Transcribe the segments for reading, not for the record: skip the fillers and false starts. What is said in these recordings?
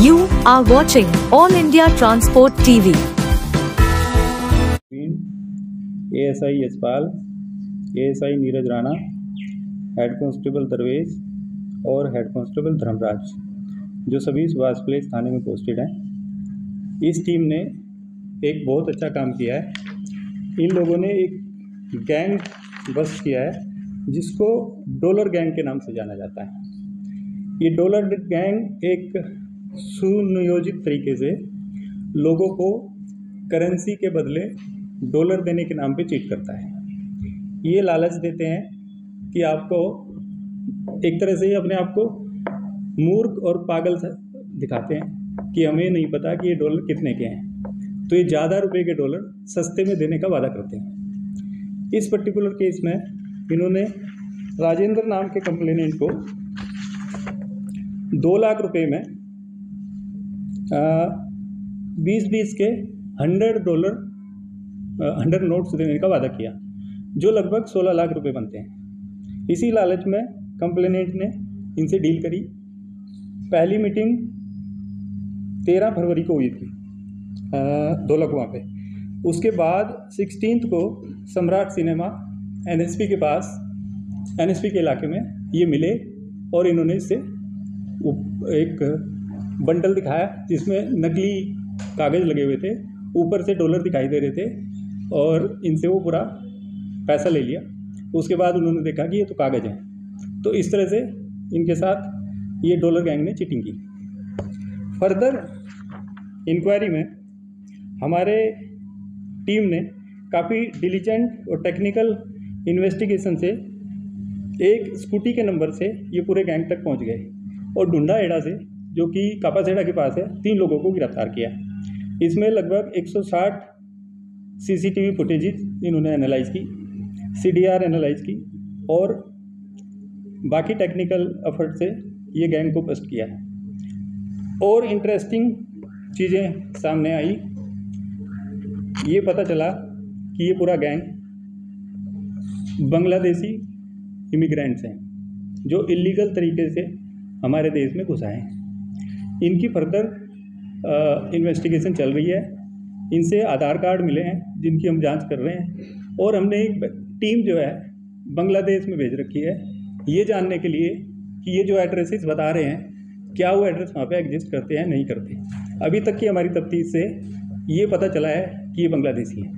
You are watching All India Transport TV. ASI Yashpal, ASI Neeraj Rana, head constable दरवेश और head constable Dharmaraj, जो सभी Subhash place थाने में पोस्टेड हैं। इस टीम ने एक बहुत अच्छा काम किया है। इन लोगों ने एक गैंग बस्ट किया है जिसको डॉलर गैंग के नाम से जाना जाता है। ये डॉलर गैंग एक सुनियोजित तरीके से लोगों को करेंसी के बदले डॉलर देने के नाम पे चीट करता है। ये लालच देते हैं कि आपको एक तरह से अपने आप को मूर्ख और पागल दिखाते हैं कि हमें नहीं पता कि ये डॉलर कितने के हैं, तो ये ज़्यादा रुपए के डॉलर सस्ते में देने का वादा करते हैं। इस पर्टिकुलर केस में इन्होंने राजेंद्र नाम के कंप्लेनेंट को 2 लाख रुपए में 20 के $100 नोट्स देने का वादा किया, जो लगभग 16 लाख रुपए बनते हैं। इसी लालच में कंप्लेनेंट ने इनसे डील करी। पहली मीटिंग 13 फरवरी को हुई थी धोलाकुआं पे। उसके बाद 16 को सम्राट सिनेमा NSP के पास, NSP के इलाके में ये मिले और इन्होंने इससे एक बंडल दिखाया जिसमें नकली कागज़ लगे हुए थे, ऊपर से डॉलर दिखाई दे रहे थे, और इनसे वो पूरा पैसा ले लिया। उसके बाद उन्होंने देखा कि ये तो कागज़ हैं, तो इस तरह से इनके साथ ये डॉलर गैंग ने चीटिंग की। फर्दर इंक्वायरी में हमारे टीम ने काफ़ी डिलीजेंट और टेक्निकल इन्वेस्टिगेशन से एक स्कूटी के नंबर से ये पूरे गैंग तक पहुंच गए और ढूंढा एड़ा से, जो कि कापासेड़ा के पास है, 3 लोगों को गिरफ्तार किया। इसमें लगभग 160 CCTV फुटेजेस इन्होंने एनालाइज की, CDR एनालाइज की, और बाकी टेक्निकल एफर्ट से ये गैंग को बस्ट किया है। और इंटरेस्टिंग चीज़ें सामने आई। ये पता चला कि ये पूरा गैंग बांग्लादेशी इमिग्रेंट्स हैं जो इलीगल तरीके से हमारे देश में घुस आए हैं। इनकी फर्दर इन्वेस्टिगेशन चल रही है। इनसे आधार कार्ड मिले हैं जिनकी हम जांच कर रहे हैं, और हमने एक टीम जो है बांग्लादेश में भेज रखी है ये जानने के लिए कि ये जो एड्रेसेस बता रहे हैं क्या वो एड्रेस वहाँ पे एग्जिस्ट करते हैं, नहीं करते। अभी तक की हमारी तफ्तीश से ये पता चला है कि ये बांग्लादेशी हैं।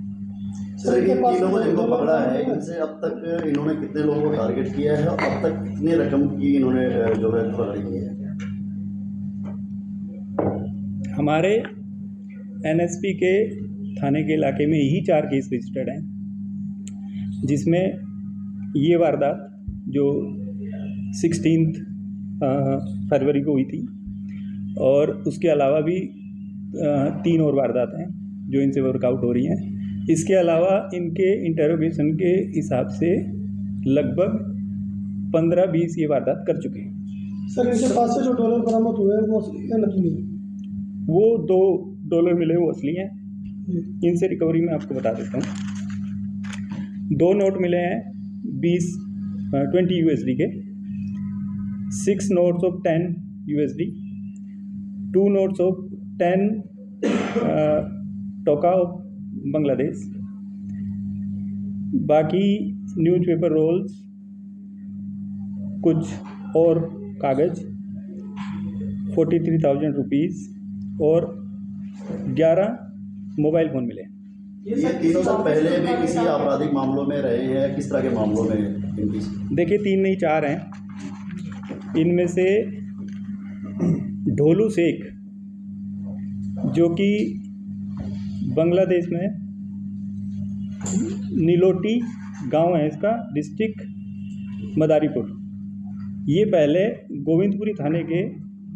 सर, ये तीनों को जिनको पकड़ा है, इनसे अब तक इन्होंने कितने लोगों को टारगेट किया है और अब तक कितनी रकम की इन्होंने जो है पकड़ी की है? हमारे NSP के थाने के इलाके में यही 4 केस रजिस्टर्ड हैं, जिसमें ये वारदात जो 16 फरवरी को हुई थी, और उसके अलावा भी 3 और वारदात हैं जो इनसे वर्कआउट हो रही हैं। इसके अलावा इनके इंटेरोगेशन के हिसाब से लगभग 15-20 ये वारदात कर चुके हैं। सर, इनके पास से जो डॉलर बरामद हुए हैं वो असली या नकली है? वो 2 डॉलर मिले वो असली हैं। इनसे रिकवरी में आपको बता देता हूँ। 2 नोट मिले हैं 20 USD के, 6 notes of 10 USD, 2 notes of 10 टोका ऑफ बांग्लादेश, बाकी न्यूज़पेपर रोल्स, कुछ और कागज़, 43,000 रुपीज़ और 11 मोबाइल फ़ोन मिले। ये तीनों से पहले भी किसी आपराधिक मामलों में रहे हैं? किस तरह के मामलों में इनकी? देखिए, 3 नहीं 4 हैं। इनमें से ढोलू शेख, जो कि बांग्लादेश में नीलोटी गांव है इसका, डिस्ट्रिक्ट मदारीपुर, ये पहले गोविंदपुरी थाने के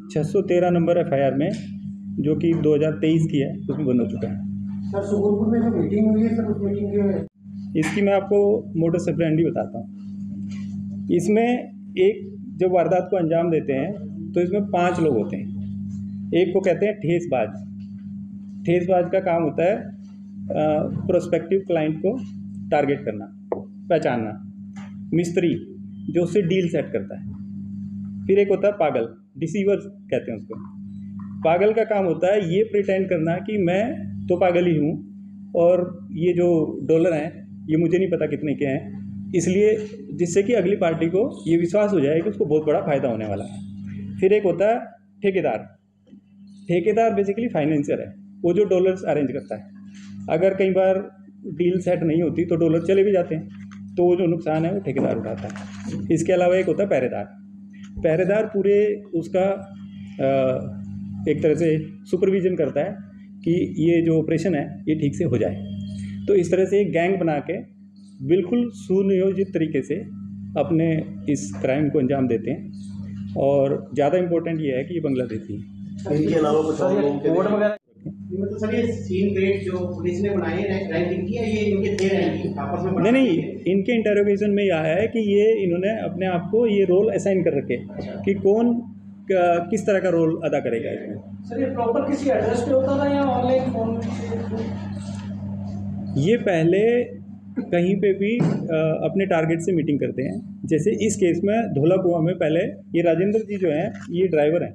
613 नंबर FIR में, जो कि 2023 की है, उसमें बंद हो चुका है। सर, सुगुरपुर में जो मीटिंग हुई है, सर, उस मीटिंग के इसकी मैं आपको मोडस ऑपरेंडी बताता हूँ। इसमें एक जब वारदात को अंजाम देते हैं तो इसमें 5 लोग होते हैं। एक को कहते हैं ठेसबाज। ठेसबाज का काम होता है प्रोस्पेक्टिव क्लाइंट को टारगेट करना, पहचानना। मिस्त्री, जो उससे डील सेट करता है। फिर एक होता है पागल, डिसीवर कहते हैं उसको। पागल का काम होता है ये प्रिटेंड करना कि मैं तो पागल ही हूँ और ये जो डॉलर हैं ये मुझे नहीं पता कितने के हैं, इसलिए जिससे कि अगली पार्टी को ये विश्वास हो जाए कि उसको बहुत बड़ा फ़ायदा होने वाला है। फिर एक होता है ठेकेदार। ठेकेदार बेसिकली फाइनेंसर है, वो जो डॉलर्स अरेंज करता है। अगर कई बार डील सेट नहीं होती तो डॉलर चले भी जाते हैं, तो वो जो नुकसान है वो ठेकेदार उठाता है। इसके अलावा एक होता है पहरेदार। पहरेदार पूरे उसका एक तरह से सुपरविजन करता है कि ये जो ऑपरेशन है ये ठीक से हो जाए। तो इस तरह से एक गैंग बना के बिल्कुल सुनियोजित तरीके से अपने इस क्राइम को अंजाम देते हैं। और ज़्यादा इम्पोर्टेंट ये है कि ये बांग्लादेशी है। इनके अलावा कुछ और लोगों के मतलब सर ये सीन ग्रेड जो पुलिस ने बनाए रैंकिंग की है, ये इनके थे रैंकिंग आपस में? नहीं, इनके इंटरोगेशन में यह आया है कि ये इन्होंने अपने आप को ये रोल असाइन कर रखे कि कौन किस तरह का रोल अदा करेगा इसमें। सर ये प्रॉपर किसी एड्रेस पे होता था या ऑनलाइन फोन से? ये पहले कहीं पे भी अपने टारगेट से मीटिंग करते हैं। जैसे इस केस में धौला कुआं में पहले ये राजेंद्र जी जो हैं ये ड्राइवर हैं,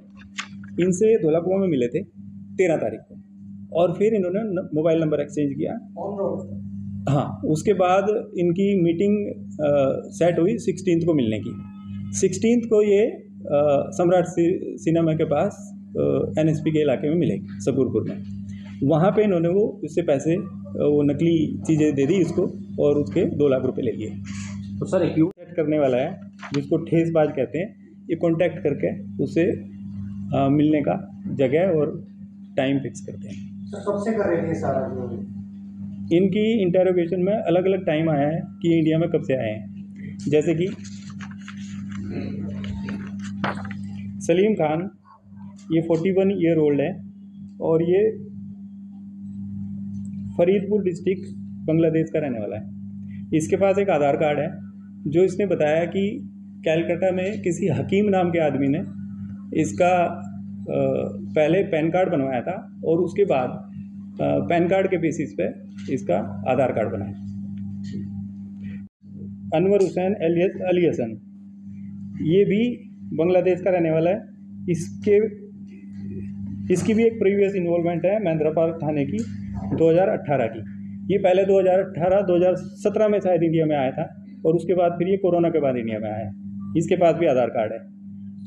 इनसे धौला कुआं में मिले थे 13 तारीख को, और फिर इन्होंने मोबाइल नंबर एक्सचेंज किया ऑन रोड। हाँ, उसके बाद इनकी मीटिंग सेट हुई 16 को मिलने की। 16 को ये सम्राट सिनेमा के पास NSP के इलाके में मिले सकूरपुर में। वहाँ पे इन्होंने वो उससे पैसे वो नकली चीज़ें दे दी उसको और उसके 2 लाख रुपए ले लिए। तो सर एक सेट करने वाला है जिसको ठेसबाज कहते हैं, ये कांटेक्ट करके उससे मिलने का जगह और टाइम फिक्स करते हैं। सर कब से कर रहे थे सारा जो? इनकी इंटरोगेशन में अलग अलग टाइम आया है कि इंडिया में कब से आए हैं। जैसे कि सलीम खान ये 41 ईयर ओल्ड है और ये फरीदपुर डिस्ट्रिक्ट बांग्लादेश का रहने वाला है। इसके पास एक आधार कार्ड है जो इसने बताया कि कैलकाटा में किसी हकीम नाम के आदमी ने इसका पहले पैन कार्ड बनवाया था और उसके बाद पैन कार्ड के बेसिस पे इसका आधार कार्ड बनाया। अनवर हुसैन एलियस अली हसन ये भी बांग्लादेश का रहने वाला है। इसकी भी एक प्रीवियस इन्वॉल्वमेंट है महेंद्रपाल थाने की 2018 की। ये पहले 2017 में शायद इंडिया में आया था और उसके बाद फिर ये कोरोना के बाद इंडिया में आया। इसके पास भी आधार कार्ड है।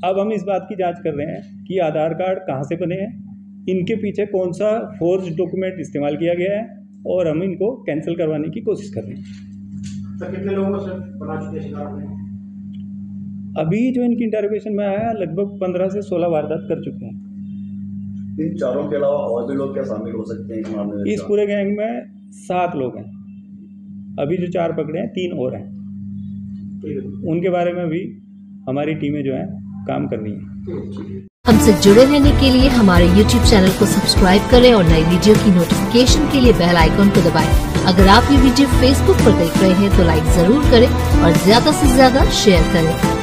अब हम इस बात की जांच कर रहे हैं कि आधार कार्ड कहाँ से बने हैं, इनके पीछे कौन सा फोर्ज डॉक्यूमेंट इस्तेमाल किया गया है और हम इनको कैंसिल करवाने की कोशिश कर रहे हैं। सर कितने लोगों को सर बना चुके शिकार में? अभी जो इनकी इंटरोगेशन में आया लगभग 15 से 16 वारदात कर चुके हैं। इन चारों के अलावा और भी लोग क्या शामिल हो सकते हैं इस मामले में? इस पूरे गैंग में 7 लोग हैं। अभी जो 4 पकड़े हैं 3 और हैं, उनके बारे में भी हमारी टीमें जो हैं काम कर रही हैं। हमसे जुड़े रहने के लिए हमारे YouTube चैनल को सब्सक्राइब करें और नई वीडियो की नोटिफिकेशन के लिए बेल आइकन को दबाएं। अगर आप ये वीडियो Facebook पर देख रहे हैं तो लाइक जरूर करें और ज्यादा से ज्यादा शेयर करें।